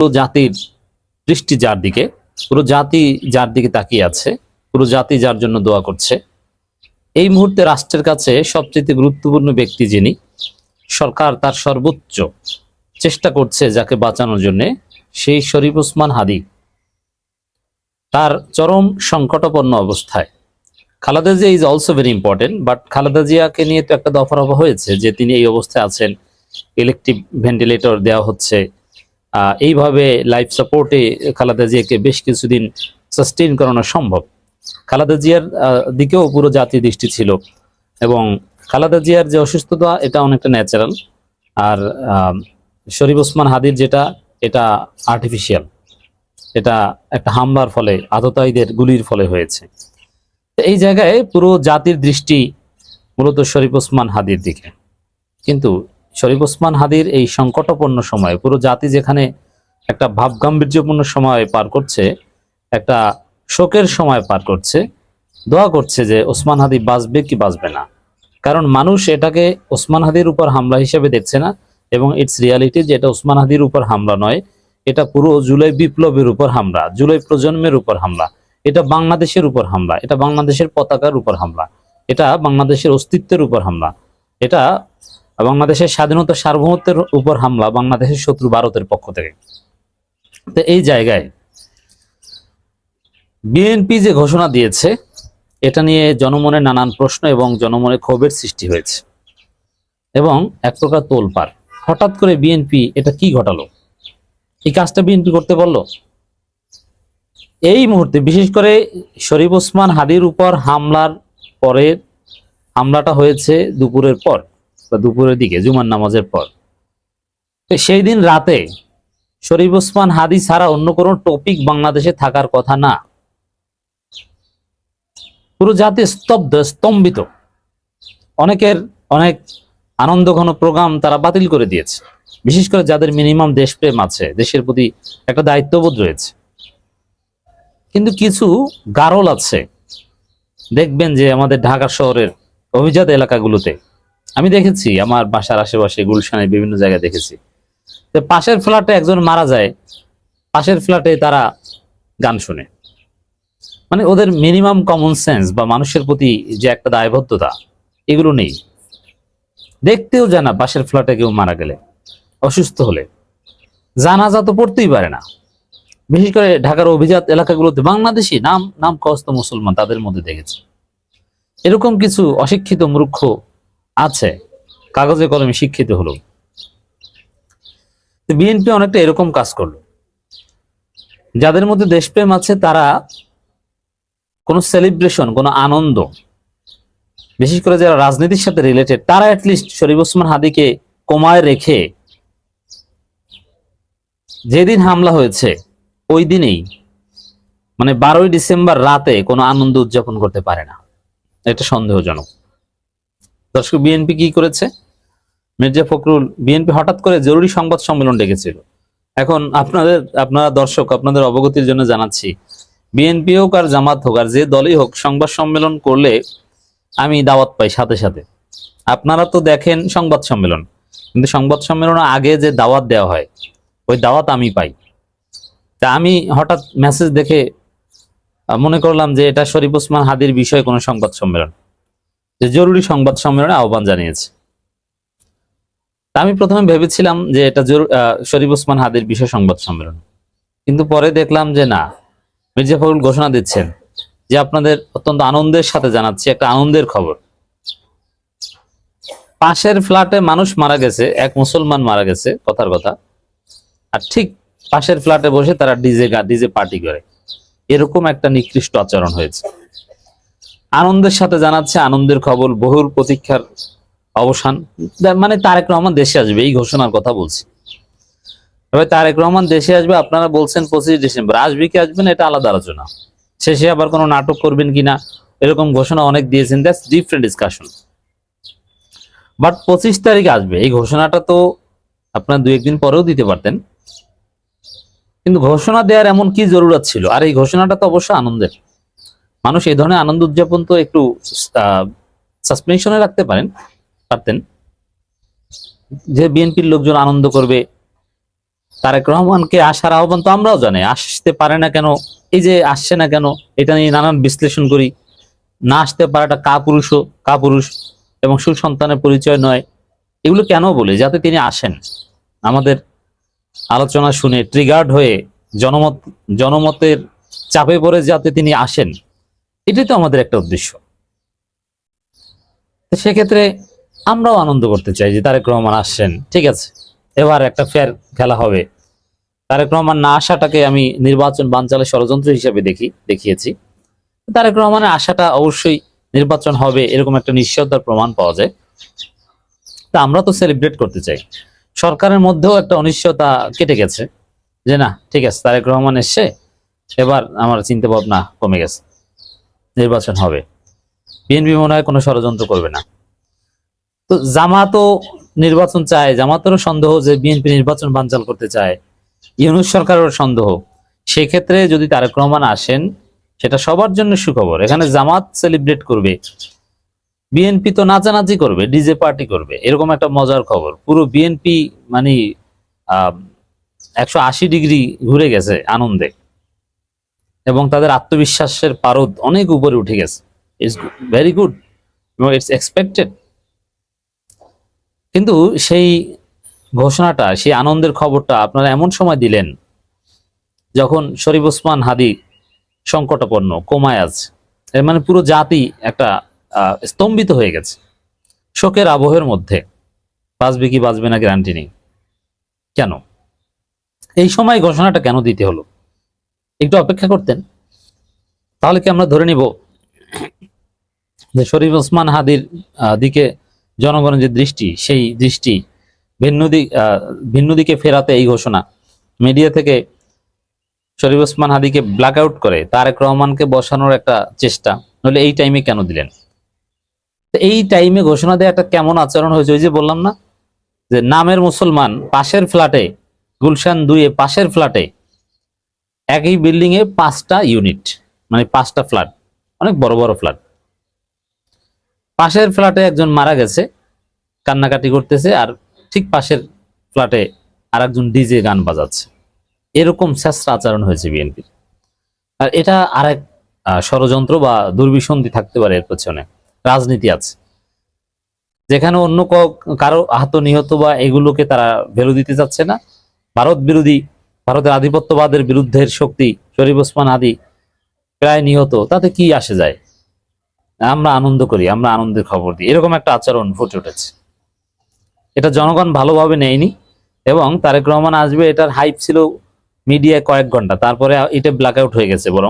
পুরো জাতির দৃষ্টি যার দিকে, পুরো জাতি যার দিকে তাকিয়ে আছে, পুরো জাতি যার জন্য দোয়া করছে। এই মুহূর্তে রাষ্ট্রের কাছে সবচেয়ে গুরুত্বপূর্ণ ব্যক্তি যিনি, সরকার তার সর্বোচ্চ চেষ্টা করছে যাকে বাঁচানোর জন্য, সেই শরীফ ওসমান হাদী তার চরম সংকটাপন্ন অবস্থায়। Khaleda Zia is also very important, but Khaleda জিয়াকে নিয়ে তো একটা দফারফা হয়েছে যে তিনি এই অবস্থায় আছেন, ইলেকট্রিক ভেন্টিলেটর দেওয়া হচ্ছে, এইভাবে লাইফ সাপোর্টে খালেদা জিয়াকে বেশ কিছুদিন সাস্টেইন করানো সম্ভব। খালেদা জিয়ার দিকেও পুরো জাতীয় দৃষ্টি ছিল, এবং খালেদা জিয়ার যে অসুস্থতা এটা অনেকটা ন্যাচারাল, আর শরীফ ওসমান হাদীর যেটা, এটা আর্টিফিশিয়াল, এটা একটা হামলার ফলে, আততায়ীদের গুলির ফলে হয়েছে। এই জায়গায় পুরো জাতির দৃষ্টি মূলত শরীফ ওসমান হাদীর দিকে। কিন্তু শরীফ ওসমান হাদীর এই সংকটাপন্ন সময় পুরো জাতি যেখানে একটা ভাবগাম্ভীর্যপূর্ণ সময় পার করছে, একটা শোকের সময় পার করছে, দোয়া করছে যে ওসমান হাদী বাঁচবে কি বাঁচবে না। কারণ মানুষ এটাকে ওসমান হাদীর উপর হামলা হিসেবে দেখছে না, এবং ইটস রিয়ালিটি যে এটা ওসমান হাদীর উপর হামলা নয়, এটা পুরো জুলাই বিপ্লবের উপর হামলা, জুলাই প্রজন্মের উপর হামলা, এটা বাংলাদেশের উপর হামলা, এটা বাংলাদেশের পতাকার উপর হামলা, এটা বাংলাদেশের অস্তিত্বের উপর হামলা, এটা বাংলাদেশের স্বাধীনতা সার্বভৌমত্বের উপর হামলা, বাংলাদেশের শত্রু ভারতের পক্ষ থেকে। তো এই জায়গায় বিএনপি যে ঘোষণা দিয়েছে, এটা নিয়ে জনমনে নানান প্রশ্ন এবং জনমনে ক্ষোভের সৃষ্টি হয়েছে, এবং এক প্রকার তোলপাড়। হঠাৎ করে বিএনপি এটা কি ঘটালো? এই কাজটা বিএনপি করতে বললো এই মুহূর্তে? বিশেষ করে শরীফ ওসমান হাদীর উপর হামলার পরের, হামলাটা হয়েছে দুপুরের পর বা দুপুরের দিকে, জুমার নামাজের পর। সেই দিন রাতে শরীফ ওসমান হাদী ছাড়া অন্য কোনো টপিক বাংলাদেশে থাকার কথা না। পুরো জাতি স্তব্ধ, স্তম্ভিত। অনেকের অনেক আনন্দ ঘন প্রোগ্রাম তারা বাতিল করে দিয়েছে, বিশেষ করে যাদের মিনিমাম দেশপ্রেম আছে, দেশের প্রতি একটা দায়িত্ববোধ রয়েছে। কিন্তু কিছু গারল আছে, দেখবেন যে আমাদের ঢাকা শহরের অভিজাত এলাকাগুলোতে, আমি দেখেছি, আমার বাসার আশেপাশে গুলশানের বিভিন্ন জায়গায় দেখেছি, যে পাশের ফ্ল্যাটে একজন মারা যায়, পাশের ফ্ল্যাটে তারা গান শুনে। মানে ওদের মিনিমাম কমন সেন্স বা মানুষের প্রতি যে একটা দায়বদ্ধতা, এগুলো নেই। দেখতেও যায় না পাশের ফ্ল্যাটে কেউ মারা গেলে, অসুস্থ হলে জানাজা তো পড়তেই পারে না। বিশেষ করে ঢাকার অভিজাত এলাকাগুলোতে বাংলাদেশি নাম নাম কস্ত মুসলমান তাদের মধ্যে দেখেছি। এরকম কিছু অশিক্ষিত মূর্খ আছে, কাগজে কলমে শিক্ষিত হলো। বিএনপি অনেকটা এরকম কাজ করলো। যাদের মধ্যে দেশপ্রেম আছে তারা কোনো সেলিব্রেশন, কোনো আনন্দ, বিশেষ করে যারা রাজনীতির সাথে রিলেটেড, তারা অ্যাটলিস্ট শরীফ ওসমান হাদীকে কমায় রেখে যেদিন হামলা হয়েছে ওই দিনেই, মানে 12ই ডিসেম্বর রাতে কোনো আনন্দ উদযাপন করতে পারে না। এটা সন্দেহজনক। দর্শক, বিএনপি কি করেছে? মির্জা ফখরুল, বিএনপি হঠাৎ করে জরুরি সংবাদ সম্মেলন ডেকেছিল। এখন আপনারা দর্শক, আপনাদের অবগতির জন্য জানাচ্ছি, বিএনপি হোক আর জামাত হোক আর যে দলই হোক, সংবাদ সম্মেলন করলে আমি দাওয়াত পাই সাথে সাথে। আপনারা তো দেখেন সংবাদ সম্মেলন, কিন্তু সংবাদ সম্মেলনের আগে যে দাওয়াত দেওয়া হয়, ওই দাওয়াত আমি পাই। তা আমি হঠাৎ মেসেজ দেখে মনে করলাম যে এটা শরীফ ওসমান হাদীর বিষয়ে কোনো সংবাদ সম্মেলন, যে জরুরি সংবাদ সম্মেলনে আহ্বান জানিয়েছে। আমি প্রথমে ভেবেছিলাম যে এটা শরীফ ওসমান হাদীর বিষয় সংবাদ সম্মেলন, কিন্তু পরে দেখলাম যে না, মির্জা ফখরুল ঘোষণা দিচ্ছেন যে আপনাদের অত্যন্ত আনন্দের সাথে জানাচ্ছি একটা আনন্দের খবর। পাশের ফ্ল্যাটে মানুষ মারা গেছে, এক মুসলমান মারা গেছে, কথার কথা, আর ঠিক পাশের ফ্ল্যাটে বসে তারা ডিজে পার্টি করে। এরকম একটা নিকৃষ্ট আচরণ হয়েছে। আনন্দের সাথে জানাচ্ছে আনন্দের খবর, বহুল প্রতীক্ষার অবসান। মানে তারেক রহমান দেশে আসবে, এই ঘোষণার কথা বলছি। তবে তারেক রহমান দেশে আসবে, আপনারা বলছেন 25 ডিসেম্বর, আসবে কি আসবে না এটা আলাদা আলোচনা। শেষে আবার কোনো নাটক করবেন কিনা এরকম ঘোষণা অনেক দিয়েছেন, দ্যাটস ডিফারেন্ট ডিসকাশন। বাট 25 তারিখ আসবে, এই ঘোষণাটা তো আপনারা 2-1 দিন পরেও দিতে পারতেন, কিন্তু ঘোষণা দেওয়ার এমন কি জরুরত ছিল? আর এই ঘোষণাটা তো অবশ্য আনন্দের। মানুষ এই ধরনের আনন্দ উদযাপন তো একটু সাসপেনশনে রাখতে পারতেন, যে বিএনপির লোকজন আনন্দ করবে, তারেক রহমানকে আসার আহ্বান তো আমরাও জানি, আসতে পারে না কেন, এই যে আসছে না কেন, এটা নিয়ে নানান বিশ্লেষণ করি। না আসতে পারাটা কাপুরুষ এবং সুসন্তানের পরিচয় নয়, এগুলো কেন বলি? যাতে তিনি আসেন, আমাদের আলোচনা শুনে ট্রিগার্ড হয়ে জনমতের চাপে পড়ে যাতে তিনি আসেন, এটাই তো আমাদের একটা উদ্দেশ্য। তো সেক্ষেত্রে আমরাও আনন্দ করতে চাই যে তারেক রহমান আসছেন, ঠিক আছে, এবার একটা ফেয়ার খেলা হবে। তারেক রহমান না আসাটাকে আমি নির্বাচন বানচালের ষড়যন্ত্র হিসেবে দেখিয়েছি। তারেক রহমানের আশাটা অবশ্যই নির্বাচন হবে এরকম একটা নিশ্চয়তার প্রমাণ পাওয়া যায়। তা আমরা তো সেলিব্রেট করতে চাই। সরকারের মধ্যেও একটা অনিশ্চয়তা কেটে গেছে যে না, ঠিক আছে, তারেক রহমান এসছে, এবার আমার চিন্তা ভাবনা কমে গেছে, নির্বাচন হবে। বিএনপি মনে হয় কোনো ষড়যন্ত্র করবে না। তো জামাতও নির্বাচন চায়, জামাতেরও সন্দেহ যে বিএনপি নির্বাচন বানচাল করতে চায়, ইউনূস সরকারের সন্দেহ। সেক্ষেত্রে যদি তারেক রহমান আসেন, সেটা সবার জন্য সুখবর। এখানে জামাত সেলিব্রেট করবে, বিএনপি তো নাচানাচি করবে, ডিজে পার্টি করবে, এরকম একটা মজার খবর। পুরো বিএনপি মানে 180 ডিগ্রি ঘুরে গেছে আনন্দে, এবং তাদের আত্মবিশ্বাসের পারদ অনেক উপরে উঠে গেছে। It's very good, it's expected. কিন্তু সেই ঘোষণাটা, সেই আনন্দের খবরটা আপনারা এমন সময় দিলেন যখন শরীফ ওসমান হাদি সংকটাপন্ন, কোমায় আছে। এর মানে পুরো জাতি একটা স্তম্ভিত হয়ে গেছে শোকের আবহের মধ্যে। বাঁচবে কি বাঁচবে না গ্যারান্টি নেই। কেন এই সময় ঘোষণাটা কেন দিতে হলো? একটু অপেক্ষা করতেন, তাহলে কি আমরা ধরে নিব যে শরীফ ওসমান হাদির দিকে জনগণের যে দৃষ্টি, সেই দৃষ্টি ভিন্ন দিকে ফেরাতে এই ঘোষণা, মিডিয়া থেকে শরীফ ওসমান হাদিকে ব্ল্যাক আউট করে তারেক রহমানকে বসানোর একটা চেষ্টা, নইলে এই টাইমে কেন দিলেন? এই টাইমে ঘোষণা দেওয়া একটা কেমন আচরণ হয়েছে? ওই যে বললাম না, যে নামের মুসলমান পাশের ফ্ল্যাটে, গুলশান 2-এ পাশের ফ্ল্যাটে, একই বিল্ডিং এ 5টা ইউনিট, মানে 5টা ফ্ল্যাট, অনেক বড় বড় ফ্ল্যাট। পাশের ফ্ল্যাটে একজন মারা গেছে, কান্নাকাটি করতেছে, আর ঠিক পাশের ফ্ল্যাটে আর একজন ডিজে গান বাজাচ্ছে। এরকম শেষরা আচরণ হয়েছে বিএনপির। আর এটা আরেক ষড়যন্ত্র বা দুর্বিসন্ধি থাকতে পারে এর পেছনে, রাজনীতি আছে, যেখানে অন্য কারো আহত নিহত বা এগুলোকে তারা ভ্যালু দিতে চাচ্ছে না। ভারত বিরোধী, ভারতের আধিপত্যবাদের বিরুদ্ধের শক্তি শরীফ ওসমান হাদি প্রায় নিহত, তাতে কি আসে যায়? আমরা আনন্দ করি, আমরা আনন্দের খবর দিই, এরকম একটা আচরণ ফুটে উঠেছে। এটা জনগণ ভালোভাবে নেয়নি, এবং তারেক রহমান আসবে এটার হাইপ ছিল মিডিয়ায় কয়েক ঘন্টা, তারপরে এটা ব্ল্যাক আউট হয়ে গেছে বরং।